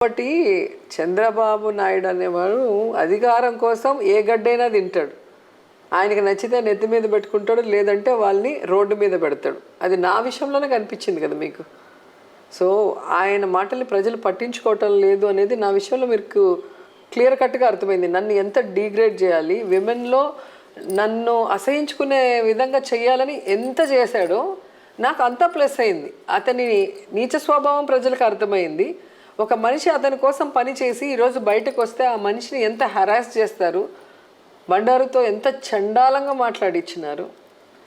కాబట్టి చంద్రబాబు నాయుడు అనేవాడు అధికారం కోసం ఏ గడ్డైనా తింటాడు. ఆయనకి నచ్చితే నెత్తి మీద పెట్టుకుంటాడు, లేదంటే వాళ్ళని రోడ్డు మీద పెడతాడు. అది నా విషయంలోనే కనిపించింది కదా మీకు. సో ఆయన మాటల్ని ప్రజలు పట్టించుకోవటం లేదు అనేది నా విషయంలో మీకు క్లియర్ కట్గా అర్థమైంది. నన్ను ఎంత డీగ్రేడ్ చేయాలి, విమెన్లో నన్ను అసహించుకునే విధంగా చేయాలని ఎంత చేశాడో నాకు అంతా ప్లస్ అయింది. అతని నీచ స్వభావం ప్రజలకు అర్థమైంది. ఒక మనిషి అతని కోసం పని చేసి ఈరోజు బయటకు వస్తే ఆ మనిషిని ఎంత హెరాస్ చేస్తారు, బండారుతో ఎంత చండాలంగా మాట్లాడిచ్చినారు,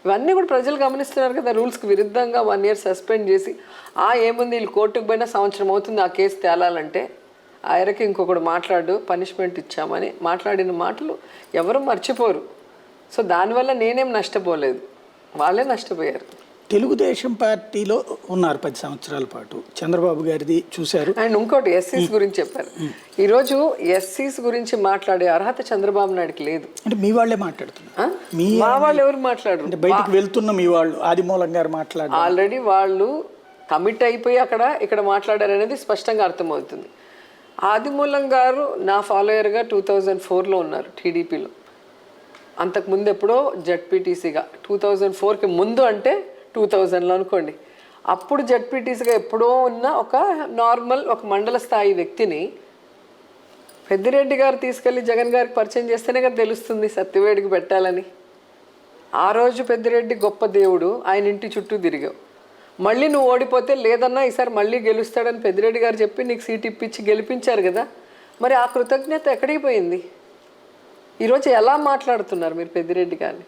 ఇవన్నీ కూడా ప్రజలు గమనిస్తున్నారు కదా. రూల్స్కి విరుద్ధంగా 1 year సస్పెండ్ చేసి ఏముంది వీళ్ళు కోర్టుకు పోయినా సంవత్సరం అవుతుంది ఆ కేసు తేలాలంటే, ఆయనకి ఇంకొకడు మాట్లాడు పనిష్మెంట్ ఇచ్చామని మాట్లాడిన మాటలు ఎవరు మర్చిపోరు. సో దానివల్ల నేనేం నష్టపోలేదు, వాళ్ళే నష్టపోయారు. తెలుగుదేశం పార్టీలో ఉన్నారు 10 సంవత్సరాల పాటు, చంద్రబాబు గారిది చూశారు. అండ్ ఇంకోటి ఎస్సీస్ గురించి చెప్పారు. ఈరోజు ఎస్సీస్ గురించి మాట్లాడే అర్హత చంద్రబాబు నాయుడుకి లేదు. అంటే మీ వాళ్ళే మాట్లాడుతున్నారు. మా వాళ్ళు ఎవరు మాట్లాడరు. అంటే బయటకు వెళ్తున్న మీ వాళ్ళు ఆదిమూలం గారు మాట్లాడారు. ఆల్రెడీ వాళ్ళు కమిట్ అయిపోయి ఇక్కడ మాట్లాడారు అనేది స్పష్టంగా అర్థమవుతుంది. ఆదిమూలం గారు నా ఫాలోయర్గా 2004లో ఉన్నారు టీడీపీలో. అంతకుముందు ఎప్పుడో జడ్పీటీసీగా 2004కి ముందు అంటే 2000లో అనుకోండి. అప్పుడు జడ్పీటీసీగా ఎప్పుడో ఉన్న ఒక నార్మల్ ఒక మండల స్థాయి వ్యక్తిని పెద్దిరెడ్డి గారు తీసుకెళ్ళి జగన్ గారికి పరిచయం చేస్తేనే కదా తెలుస్తుంది సత్యవేడికి పెట్టాలని. ఆ రోజు పెద్దిరెడ్డి గొప్ప దేవుడు, ఆయన ఇంటి చుట్టూ తిరిగావు. మళ్ళీ నువ్వు ఓడిపోతే లేదన్నా ఈసారి మళ్ళీ గెలుస్తాడని పెద్దిరెడ్డి గారు చెప్పి నీకు సీట్ ఇప్పించి గెలిపించారు కదా. మరి ఆ కృతజ్ఞత ఎక్కడికి పోయింది? ఈరోజు ఎలా మాట్లాడుతున్నారు మీరు పెద్దిరెడ్డి గారిని?